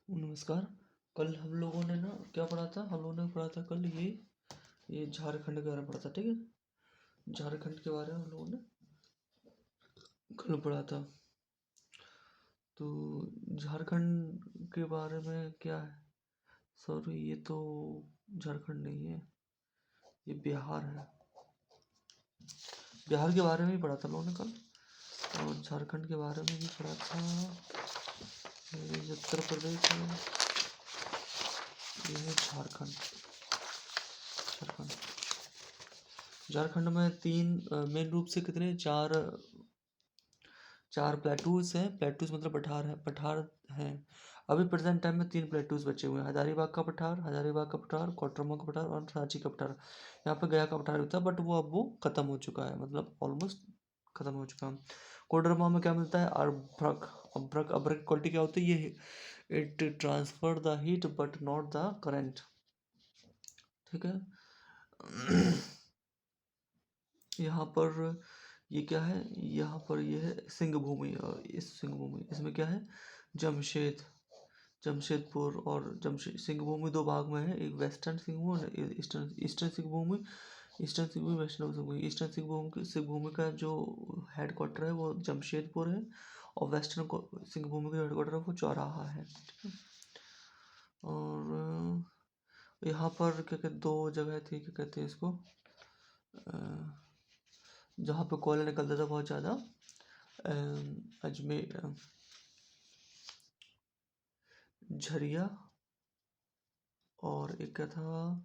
नमस्कार। कल हम लोगों ने ना क्या पढ़ा था, हम लोगों ने पढ़ा था कल ये झारखंड के बारे में पढ़ा था। ठीक है, झारखंड के बारे में हम लोगों ने कल पढ़ा था। तो झारखंड के बारे में क्या है, सॉरी ये तो झारखंड नहीं है, ये बिहार है। बिहार के बारे में ही पढ़ा था हम लोगों ने कल, और झारखंड के बारे में भी पढ़ा था। ये उत्तर प्रदेश है, ये है झारखंड। झारखंड झारखंड में तीन मेन रूप से कितने चार प्लेटूज हैं। प्लेटूज मतलब पठार हैं। अभी प्रेजेंट टाइम में तीन प्लेटूज बचे हुए हैं। हजारीबाग का पठार, कोटरमा का पठार और रांची का पठार। यहाँ पे गया का पठार भी था, बट वो खत्म हो चुका है, मतलब ऑलमोस्ट खत्म हो चुका है। कोडरमा में क्या मिलता है, अभ्रक। अभ्रक क्वालिटी क्या होती है, ये it transfer the heat but not the current. ठीक है। यहाँ पर ये क्या है, यहाँ पर ये है सिंह भूमि, और इस सिंह भूमि इसमें क्या है, जमशेदपुर और जमशेद सिंह भूमि दो भाग में है। एक वेस्टर्न सिंह भूमि और ईस्टर्न सिंह भूमि। ईस्टर्न सिंह भूमि, वेस्टर्न सिंह भूमि। ईस्टर्न सिंह भूमि का जो हेडक्वार्टर है वो जमशेदपुर है, और वेस्टर्न सिंह भूमि का हेडक्वार्टर है वो चौराहा है। ठीक है। और यहाँ पर क्या कहते, दो जगह थी, क्या कहते हैं इसको, जहाँ पे कोयला निकलता था बहुत ज़्यादा, अजमेर, झरिया, और एक क्या था,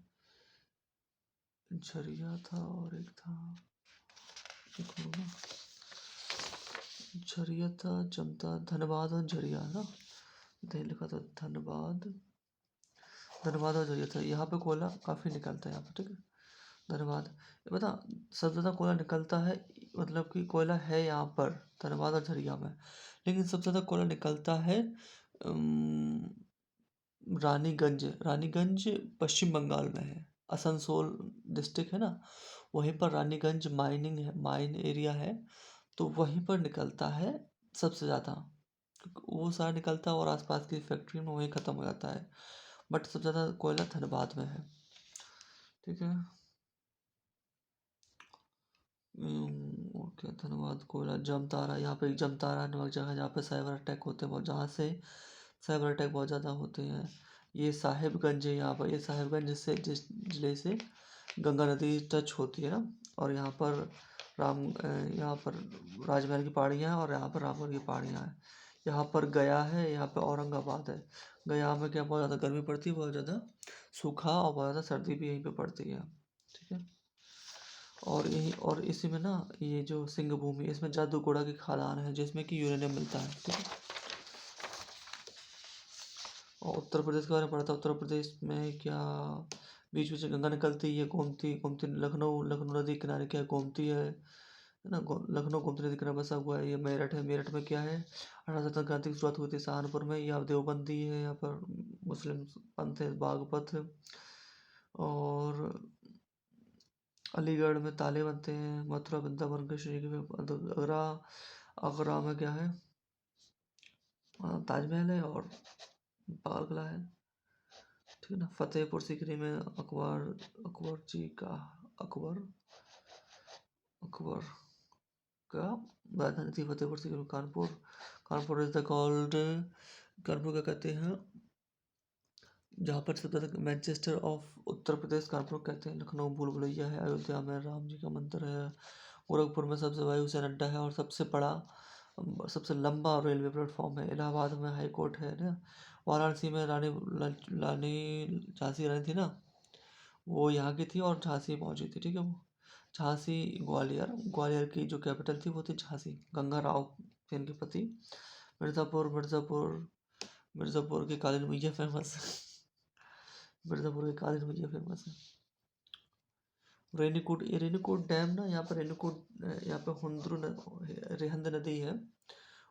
झरिया था और एक था, एक मिनट, झरिया था, जमता, धनबाद और झरिया ना, नहीं लिखा था, धनबाद और झरिया था। यहाँ पे कोयला काफ़ी निकलता है यहाँ पे। ठीक है, धनबाद, ये बता, सबसे ज़्यादा कोयला निकलता है, मतलब कि कोयला है यहाँ पर धनबाद और झरिया में, लेकिन सबसे ज़्यादा कोयला निकलता है रानीगंज पश्चिम बंगाल में है। आसनसोल डिस्ट्रिक्ट है ना, वहीं पर रानीगंज माइन एरिया है, तो वहीं पर निकलता है सबसे ज़्यादा। वो सारा निकलता है और आसपास की फैक्ट्री में वहीं ख़त्म हो जाता है, बट सबसे ज़्यादा कोयला धनबाद में है। ठीक है। और क्या, धनबाद, कोयला, जमतारा, यहाँ पे जमतारा नामक जगह जहाँ पे साइबर अटैक होते हैं बहुत, जहाँ से साइबर अटैक बहुत ज़्यादा होते हैं। ये साहिबगंज है, यहाँ पर ये साहिबगंज से जिस जिले से गंगा नदी टच होती है ना, और यहाँ पर यहाँ पर राजमहल की पहाड़ियाँ हैं, और यहाँ पर रामगढ़ की पहाड़ियाँ हैं। यहाँ पर गया है, यहाँ पे औरंगाबाद है। गया में क्या, बहुत ज़्यादा गर्मी पड़ती है, बहुत ज़्यादा सूखा, और बहुत ज़्यादा सर्दी भी यहीं पे पड़ती है। ठीक है। और इसी में ना, ये जो सिंह भूमि, इसमें जादू घोड़ा की खादान है, जिसमें कि यूरेनियम मिलता है। ठीक है। और उत्तर प्रदेश के बारे में पढ़ा था। उत्तर प्रदेश में क्या, बीच बीच में गंगा निकलती है, गोमती लखनऊ नदी किनारे क्या है, गोमती है ना, लखनऊ गोमती नदी किनारे बसा हुआ है। ये मेरठ है, मेरठ में क्या है, 18 क्रांति की शुरुआत हुई थी सहारनपुर में। यहाँ देवबंदी है, यहाँ पर मुस्लिम पंथ है, बागपत है। और अलीगढ़ में ताले बनते हैं। मथुरा, वृंदावन, कृष्ण जी के, आगरा, आगरा में क्या है, ताजमहल है और लाल किला है। ठीक है ना। फतेहपुर सीकरी में अकबर जी का, अकबर अकबर का राजधानी थी Fatehpur Sikri. Kanpur is the called, Kanpur क्या कहते हैं, जहाँ पर सबसे ज़्यादा मैनचेस्टर ऑफ उत्तर प्रदेश कानपुर कहते हैं। लखनऊ भूल भुलैया है। अयोध्या में राम जी का मंदिर है। गोरखपुर में सबसे वायुसेना अड्डा है और सबसे बड़ा, सबसे लंबा रेलवे प्लेटफॉर्म है। इलाहाबाद में हाई कोर्ट है ना। वाराणसी में रानी झांसी रानी थी ना, वो यहाँ की थी और झांसी पहुँची थी। ठीक है। वो झांसी, ग्वालियर की जो कैपिटल थी वो थी झांसी। गंगा राव थे इनके पति। मिर्ज़ापुर की कालीन मैया फेमस है। मिर्ज़ापुर की कालीन मैया फेमस है। रेनीकोट डैम ना, यहाँ पर यहाँ पे रेहंद नदी है,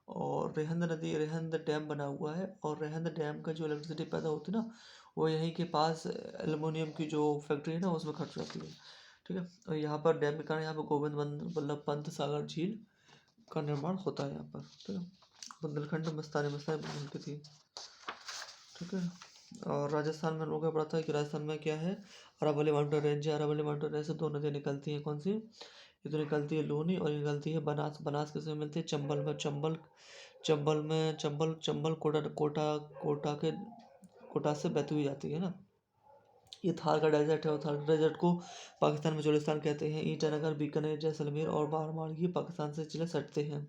और रेहंद डैम बना हुआ है, और रेहंद डैम का जो इलेक्ट्रिसिटी पैदा होती है ना, वो यहीं के पास एल्युमिनियम की जो फैक्ट्री है ना, उसमें खर्च होती है। ठीक है। और यहाँ पर डैम के कारण यहाँ पर गोविंद वल्लभ पंत सागर झील का निर्माण होता है यहाँ पर। ठीक है। बुंदेलखंड मस्तानी की थी। ठीक है। और राजस्थान में हम लोग को पता है कि राजस्थान में क्या है, अरावली माउंटेन रेंज है। अरावली माउंटेन रेंज से दो नदियाँ निकलती हैं, कौन सी? ये तो निकलती है लूनी और ये निकलती है बनास। बनास किसमें मिलती है? चंबल में। चंबल कोटा कोटा कोटा के कोटा से बहती हुई जाती है ना। ये थार का डेजर्ट है और थार डेजर्ट को पाकिस्तान में चोलिस्तान कहते हैं। ईटानगर, बीकानेर, जैसलमेर और बारमार ये पाकिस्तान से जिले सटते हैं।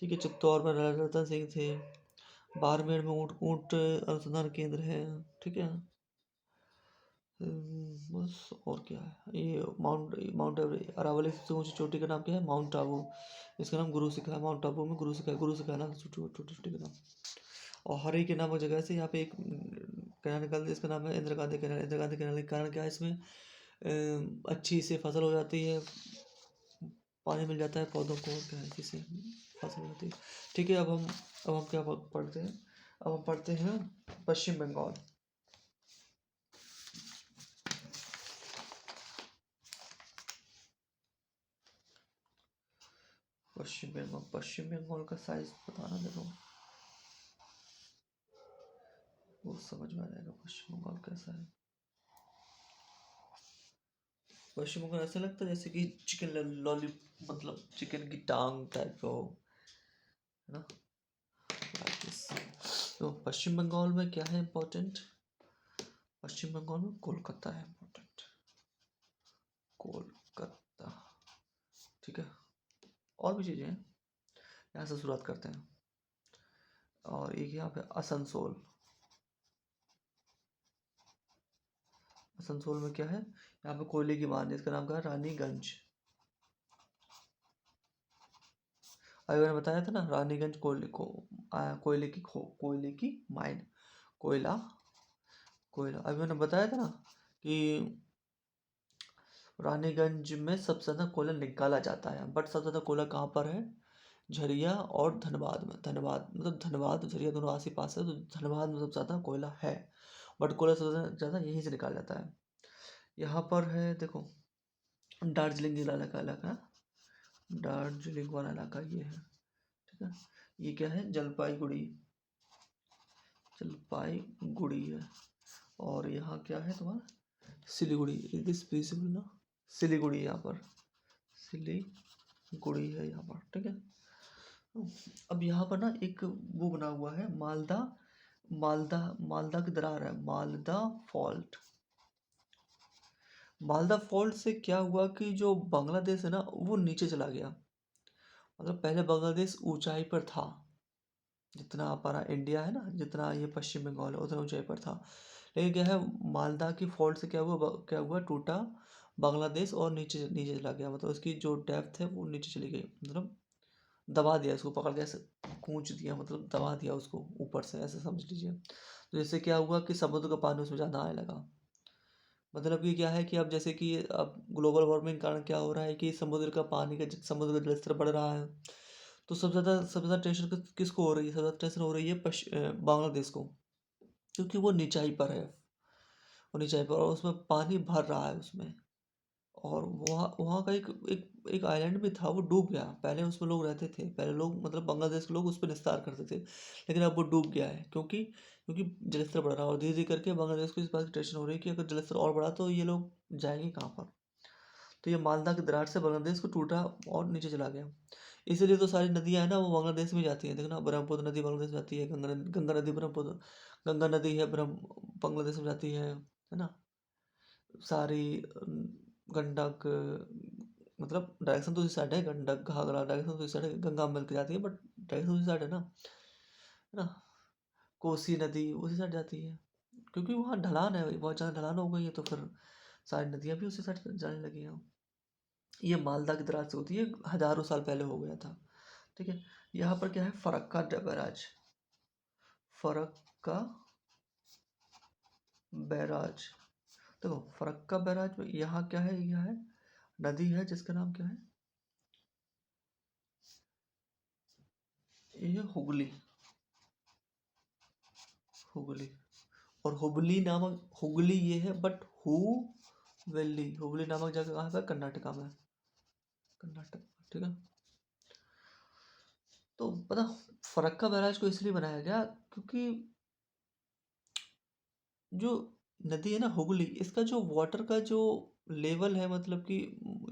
ठीक है। चित्तौड़ में राजा रतन सिंह थे। बाड़मेर में ऊँट ऊँट अनुसंधान केंद्र है। ठीक है। बस और क्या है, ये माउंट एवरेस्ट। अरावली की सबसे ऊंची चोटी का नाम क्या है? माउंट आबू। इसका नाम गुरु सिखा है। माउंट आबू में गुरु सिखा नाम छोटी चोटी का नाम। और हरी के नामक जगह से यहाँ पे एक कैनाल निकलती है, इसका नाम है इंदिरा गांधी कैनाल। इंदिरा गांधी कैनाल के कारण क्या है, इसमें अच्छी से फसल हो जाती है, पानी मिल जाता है पौधों को, क्या है जिससे फसल हो जाती है। ठीक है। अब हम क्या पढ़ते हैं? अब हम पढ़ते हैं पश्चिम बंगाल। पश्चिम बंगाल का साइज बताना, देखो वो समझ में आ जाएगा पश्चिम बंगाल कैसा है। पश्चिम बंगाल ऐसा लगता है जैसे कि चिकन लॉली, मतलब चिकन की टांग टाइप का हो, है ना। Like this। तो पश्चिम बंगाल में क्या है इम्पोर्टेंट? पश्चिम बंगाल में कोलकाता है इम्पोर्टेंट। कोलकाता। ठीक है। और भी चीज़ें हैं, यहाँ से शुरुआत करते हैं। और एक यहाँ पे आसनसोल। आसनसोल में क्या है? यहाँ पे कोयले की मान है, इसका नाम क्या है? रानीगंज। अभी मैंने बताया था ना, रानीगंज कोयले की माइन। कोयला कोयला अभी मैंने बताया था ना कि रानीगंज में सबसे ज़्यादा कोयला निकाला जाता है, बट सबसे ज़्यादा कोयला कहाँ पर है? झरिया और धनबाद में। धनबाद मतलब धनबाद झरिया दोनों आस ही पास है, तो धनबाद में सबसे ज़्यादा कोयला है, बट कोयला सबसे ज़्यादा यहीं से निकाला जाता है। यहाँ पर है देखो, दार्जिलिंग जिला का इलाका, दार्जिलिंग वाला इलाका ये है। ठीक है। ये क्या है? जलपाईगुड़ी है। और यहाँ क्या है तुम्हारा? सिलीगुड़ी। इज दिस विजिबल ना? सिलीगुड़ी यहाँ पर, सिलीगुड़ी है यहाँ पर। ठीक है। अब यहाँ पर ना एक वो बना हुआ है, मालदा मालदा मालदा की दरार है, मालदा फॉल्ट। मालदा फॉल्ट से क्या हुआ कि जो बांग्लादेश है ना वो नीचे चला गया। मतलब पहले बांग्लादेश ऊंचाई पर था, जितना हमारा इंडिया है ना, जितना ये पश्चिम बंगाल है उतना ऊंचाई पर था। लेकिन क्या है, मालदा की फॉल्ट से क्या हुआ, टूटा बांग्लादेश और नीचे नीचे चला गया। मतलब उसकी जो डेप्थ है वो नीचे चली गई, मतलब दबा दिया उसको, पकड़ के ऐसे कूच दिया, मतलब दबा दिया उसको ऊपर से, ऐसे समझ लीजिए। तो जैसे क्या हुआ कि समुद्र का पानी उसमें ज़्यादा आने लगा। मतलब कि क्या है कि अब जैसे कि अब ग्लोबल वार्मिंग के कारण क्या हो रहा है कि समुद्र का जलस्तर बढ़ रहा है। तो सबसे ज़्यादा टेंशन किसको हो रही है? सबसे ज़्यादा टेंशन हो रही है बांग्लादेश को, क्योंकि वो ऊंचाई पर है। वो ऊंचाई पर और उसमें पानी भर रहा है उसमें। और वहाँ वहाँ का एक आइलैंड भी था, वो डूब गया। पहले उसमें लोग रहते थे, पहले लोग मतलब बांग्लादेश के लोग उस पर निस्तार करते थे, लेकिन अब वो डूब गया है। क्योंकि जलस्तर बढ़ रहा है और धीरे धीरे करके बांग्लादेश को इस बात की टेंशन हो रही है कि अगर जलस्तर और बढ़ा तो ये लोग जाएंगे कहाँ पर। तो ये मालदा की दरार से बांग्लादेश को टूटा और नीचे चला गया। इसीलिए तो सारी नदियाँ हैं ना वो बांग्लादेश में जाती हैं। देखो ना, ब्रह्मपुत्र नदी बांग्लादेश में जाती है, गंगा नदी ब्रह्मपुत्र, गंगा नदी है ब्रह्म बांग्लादेश में जाती है ना। सारी गंडक, मतलब डायरेक्शन तो उसी साइड है, गंडक घाघरा डायरेक्शन तो उसी साइड है, गंगा मिल के जाती है बट डायरेक्शन उसी साइड है ना। कोसी नदी उसी साइड जाती है, क्योंकि वहाँ ढलान है, बहुत ज़्यादा ढलान हो गई है, तो फिर सारी नदियाँ भी उसी साइड जाने लगी हैं। ये मालदा की दरार से होती है, हजारों साल पहले हो गया था। ठीक है। यहाँ पर क्या है? फरक्का बैराज। फरक्का बैराज। देखो फरक्का बैराज में यहाँ क्या है? यह है नदी है जिसका नाम क्या है? ये हुगली। हुगली और हुगली ये है, बट हुगली नामक जगह कहाँ पे? कर्नाटका में, कर्नाटक। ठीक है। तो पता, फरक्का बैराज को इसलिए बनाया गया क्योंकि जो नदी है ना हुगली, इसका जो वाटर का जो लेवल है, मतलब कि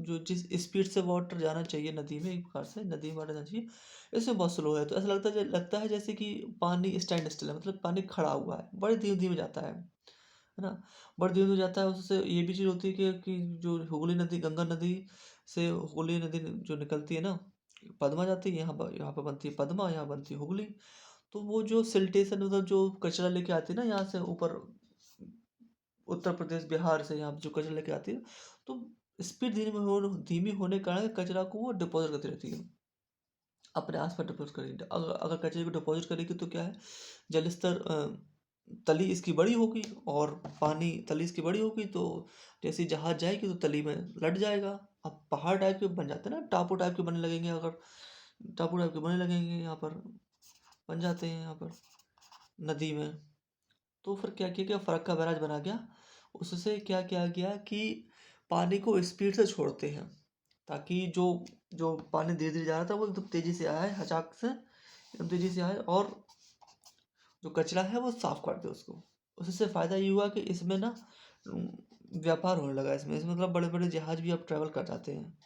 जो जिस स्पीड से वाटर जाना चाहिए नदी में, एक प्रकार से नदी में वाटर जाना चाहिए, इसमें बहुत स्लो है। तो ऐसा लगता है जैसे कि पानी स्टैंड स्टिल है, मतलब पानी खड़ा हुआ है, बड़े धीमे धीमे जाता है ना, बड़े धीमे धीमे जाता है। उससे ये भी चीज़ होती है कि जो हुगली नदी, गंगा नदी से हुगली नदी जो निकलती है ना, पद्मा जाती है, यहाँ पर बनती है पद्मा, यहाँ बनती है हुगली। तो वो जो सिल्टेशन, मतलब जो कचरा लेके आती है ना यहाँ से ऊपर, उत्तर प्रदेश बिहार से यहाँ जो कचरा लेके आती है, तो स्पीड धीमी होने के कारण कचरा को वो डिपॉजिट करती रहती है, अपने आसपास डिपॉजिट करेगी। अगर अगर कचरे को डिपॉजिट करेगी तो क्या है, जल स्तर, तली इसकी बड़ी होगी, और पानी तली इसकी बड़ी होगी, तो जैसे जहाज जाएगी तो तली में लट जाएगा। अब पहाड़ टाइप के बन जाते हैं ना, टापू टाइप के बनने लगेंगे, अगर टापू टाइप के बनने लगेंगे यहाँ पर, बन जाते हैं यहाँ पर नदी में। तो फिर क्या किया गया, फरक्का बैराज बना गया। उससे क्या किया गया कि पानी को स्पीड से छोड़ते हैं, ताकि जो जो पानी धीरे धीरे जा रहा था वो एकदम तेजी से आए, हचाक से एकदम तेजी से आए, और जो कचरा है वो साफ कर दे उसको। उससे फ़ायदा ये हुआ कि इसमें ना व्यापार होने लगा, इसमें मतलब बड़े बड़े जहाज भी अब ट्रैवल कर जाते हैं,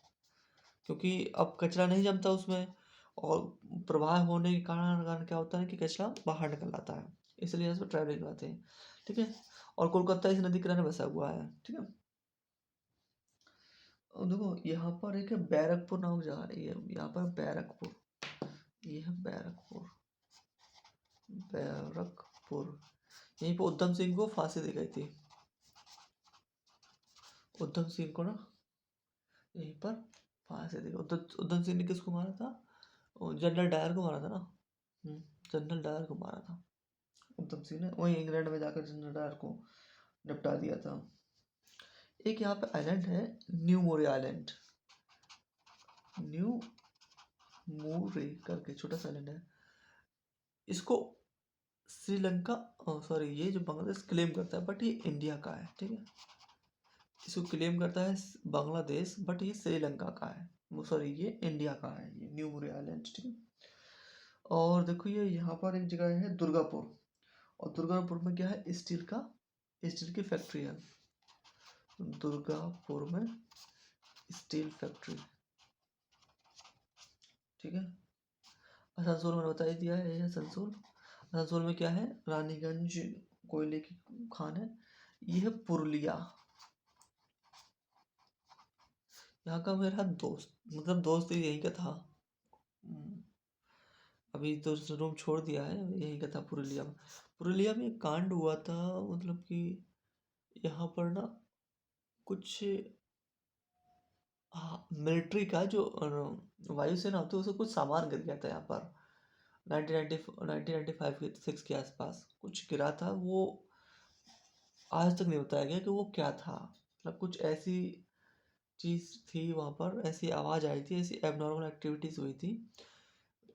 क्योंकि अब कचरा नहीं जमता उसमें, और प्रवाह होने के कारण क्या होता है कि कचरा बाहर निकल आता है, इसलिए इसमें ट्रैवलिंग करते हैं। ठीक है। और कोलकाता इस नदी किनारे बसा हुआ है। ठीक है। और देखो यहाँ पर एक है बैरकपुर नामक जगह, ये यहाँ पर बैरकपुर, ये है बैरकपुर, बैरकपुर। यहीं पर उधम सिंह को फांसी दी गई थी, उधम सिंह को ना यहीं पर फांसी दी गई। उधम सिंह ने किसको मारा था, जनरल डायर को मारा था ना। जनरल डायर को मारा था उधम सिंह ने, वहीं इंग्लैंड में जाकर जनरल डायर को निपटा दिया था। एक यहाँ पे आइलैंड है, न्यू मोरे आइलैंड, न्यू मोरे करके छोटा सा आइलैंड है। इसको श्रीलंका, सॉरी, ये जो बांग्लादेश क्लेम करता है, बट ये इंडिया का है। ठीक है। इसको क्लेम करता है बांग्लादेश, बट ये श्रीलंका का है, वो सॉरी ये इंडिया का है, ये न्यू मोरे आइलैंड। ठीक है। और देखो ये यहाँ पर एक जगह है दुर्गापुर, और दुर्गापुर में क्या है, स्टील की फैक्ट्री है, दुर्गापुर में स्टील फैक्ट्री। ठीक है। आसनसोल मैंने बता ही दिया है, ये आसनसोल। आसनसोल में क्या है, रानीगंज कोयले की खान है। ये है पुरुलिया, यहाँ का मेरा दोस्त, मतलब दोस्त ही यहीं का था। हम्म, अभी तो रूम छोड़ दिया है, यहीं का था पुरुलिया में। पुरुलिया में एक कांड हुआ था, मतलब कि यहाँ पर ना कुछ, हाँ, मिलिट्री का जो वायुसेना होती है, उसको कुछ सामान गिर गया था यहाँ पर 1995 के 6 के आसपास कुछ गिरा था। वो आज तक नहीं बताया गया कि वो क्या था, मतलब कुछ ऐसी चीज़ थी वहाँ पर, ऐसी आवाज़ आई थी, ऐसी एबनॉर्मल एक्टिविटीज़ हुई थी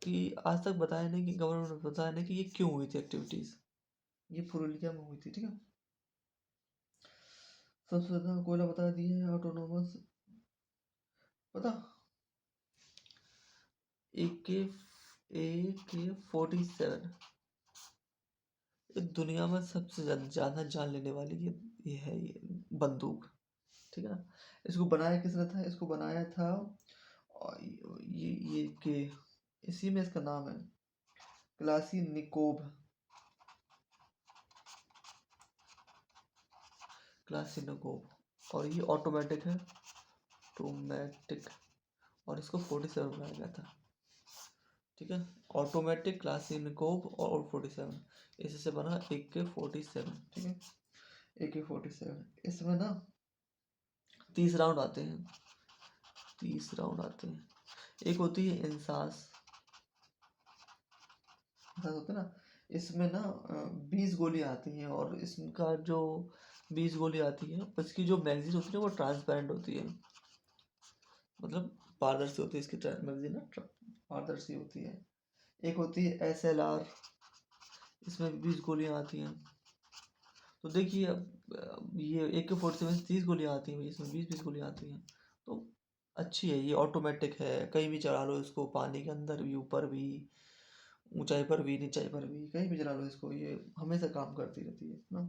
कि आज तक बताया नहीं, कि गवर्नमेंट ने बताया नहीं कि ये क्यों हुई थी एक्टिविटीज़। ये पुरुलिया में हुई थी। ठीक है। सबसे ज़्यादा कोयला बता दिए है ऑटोनोमस, पता, AK-47, दुनिया में सबसे ज़्यादा जान लेने वाली ये है, ये बंदूक। ठीक है ना। इसको बनाया किसने था, इसको बनाया था, और ये के इसी में इसका नाम है क्लासीनिकोव, क्लासीनिकोव। और ये ऑटोमेटिक है, ऑटोमेटिक, और इसको 47 बनाया गया था। ठीक है। ऑटोमेटिक क्लासीनिकोव और 47, इससे बना AK-47। ठीक है। AK-47, इसमें ना 30 राउंड आते हैं, 30 राउंड आते हैं। एक होती है इंसास, होता है ना, इसमें ना 20 गोलियां आती हैं, और इसका जो 20 गोली आती है, उसकी जो मैगजीन होती है वो ट्रांसपेरेंट होती है, मतलब पारदर्शी होती है इसकी मैगजीन ना, पारदर्शी होती है। एक होती है SLR, इसमें 20 गोलियां आती हैं। तो देखिए अब ये AK-47 30 गोलियां आती हैं, इसमें 20-20 गोलियां आती हैं। तो अच्छी है, ये ऑटोमेटिक है, कहीं भी चला लो इसको, पानी के अंदर भी, ऊपर भी, ऊंचाई पर भी, नीचाई पर भी, कहीं भी चला लो इसको, ये हमेशा काम करती रहती है ना।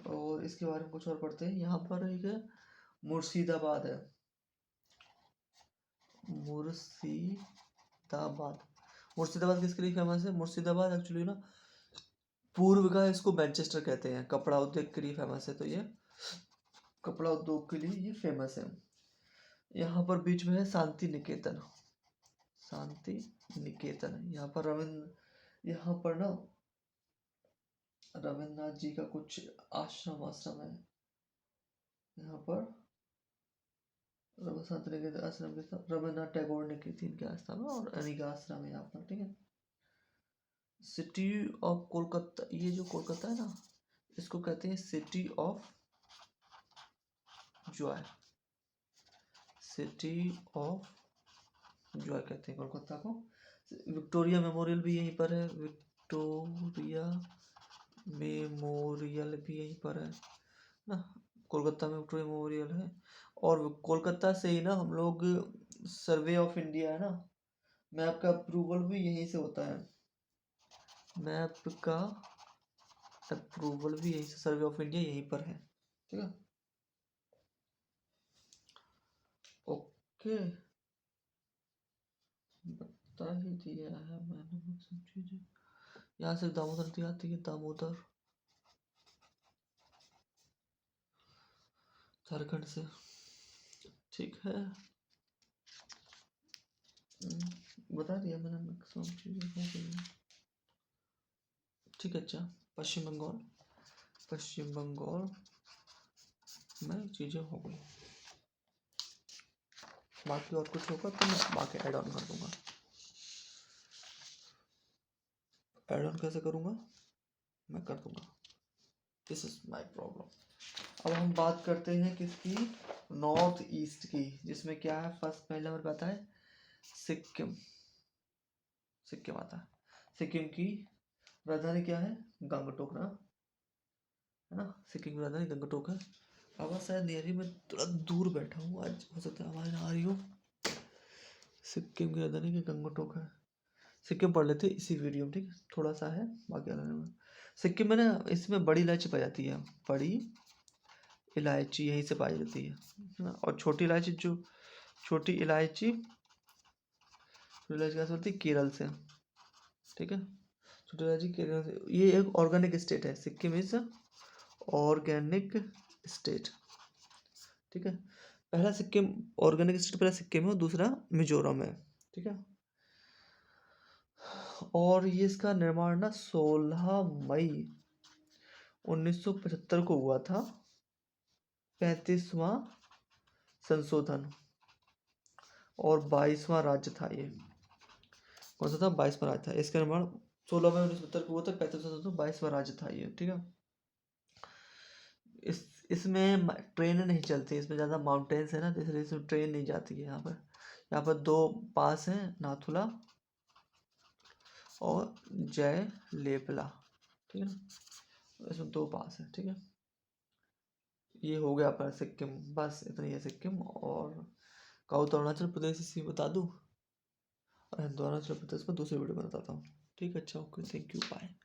और इसके बारे में कुछ और पढ़ते हैं। यहाँ पर एक है मुर्शिदाबाद है, मुर्शिदाबाद। मुर्शिदाबाद किसके लिए फेमस है? मुर्शिदाबाद एक्चुअली ना पूर्व का इसको मैनचेस्टर कहते हैं, कपड़ा उद्योग के लिए फेमस है। तो ये कपड़ा उद्योग के लिए ये फेमस है। यहाँ पर बीच में है शांति निकेतन, शांति निकेतन। यहाँ पर यहाँ पर ना रविन्द्रनाथ जी का कुछ आश्रम है। यहाँ पर शांति निकेतन आश्रम के रविन्द्रनाथ टैगोर ने की थी इनके आश्रम और अनिका आश्रम है यहाँ पर, ठीक है। सिटी ऑफ कोलकाता, ये जो कोलकाता है ना इसको कहते हैं city of Joy, city of Joy कहते हैं कोलकाता को। विक्टोरिया मेमोरियल भी यहीं पर है, विक्टोरिया मेमोरियल भी यहीं पर है ना, कोलकाता में विक्टोरिया मेमोरियल है। और कोलकाता से ही ना हम लोग सर्वे ऑफ इंडिया है ना, मैप का अप्रूवल भी यहीं से होता है, मैप का अप्रूवल भी यहीं से, सर्वे ऑफ इंडिया यहीं पर है, ठीक है। ओके, बता ही दिया है मैंने सब चीजें। यहाँ से दामोदर नदी आती है, दामोदर झारखंड से, ठीक है। बता दिया मैंने मैक्सिमम चीजें, ठीक है। अच्छा, पश्चिम बंगाल, पश्चिम बंगाल में चीजें हो गई। बाकी और कुछ होगा तो मैं बाकी ऐड ऑन कर दूंगा। ऐड ऑन कैसे करूंगा? मैं कर दूंगा, दिस इज माई प्रॉब्लम। अब हम बात करते हैं किसकी? नॉर्थ ईस्ट की, जिसमें क्या है? फर्स्ट पहले नंबर पे आता है सिक्किम, सिक्किम आता है। सिक्किम की राजधानी क्या है? गंगटोक ना, है ना। सिक्किम की राजधानी गंगटोक है। आवाज शायद नहीं आ रही, मैं थोड़ा दूर बैठा हूँ आज, हो सकता है आवाज ना आ रही हो। सिक्किम की राजधानी की गंगटोक है। सिक्किम पढ़ लेते इसी वीडियो में, ठीक है। थोड़ा सा है बाकी अलग में। सिक्किम में ना इसमें बड़ी इलायची पाई जाती है, बड़ी इलायची यहीं से पाई जाती है ना। और छोटी इलायची, जो छोटी इलायची कहाँ से बनती है? केरल से, ठीक है। छोटी इलायची केरल से। ये एक ऑर्गेनिक स्टेट है, सिक्किम इज ऑर्गेनिक स्टेट, ठीक है। पहला सिक्किम ऑर्गेनिक स्टेट, पहला सिक्किम है, दूसरा मिजोरम है, ठीक है। और ये इसका निर्माण ना 16 मई 1975 को हुआ था, 35वां संशोधन, और 22वां राज्य था ये। कौन सा था? 22वां राज्य था। इसका निर्माण 16 मई 1975 को हुआ था, 35वां संशोधन, 22वां राज्य था ये, ठीक है। इसमें ट्रेन नहीं चलती, इसमें ज़्यादा माउंटेन्स है ना, इसलिए इसमें ट्रेन नहीं जाती है। यहाँ पर 2 पास हैं, नाथुला और जय लेपला, ठीक है ना। इसमें 2 पास है, ठीक है। ये हो गया अपना सिक्किम, बस इतना ही है सिक्किम। और साउथ अरुणाचल प्रदेश इसी बता दूँ, और अरुणाचल प्रदेश में दूसरी वीडियो में बताता हूँ, ठीक है। अच्छा, ओके, थैंक यू, बाय।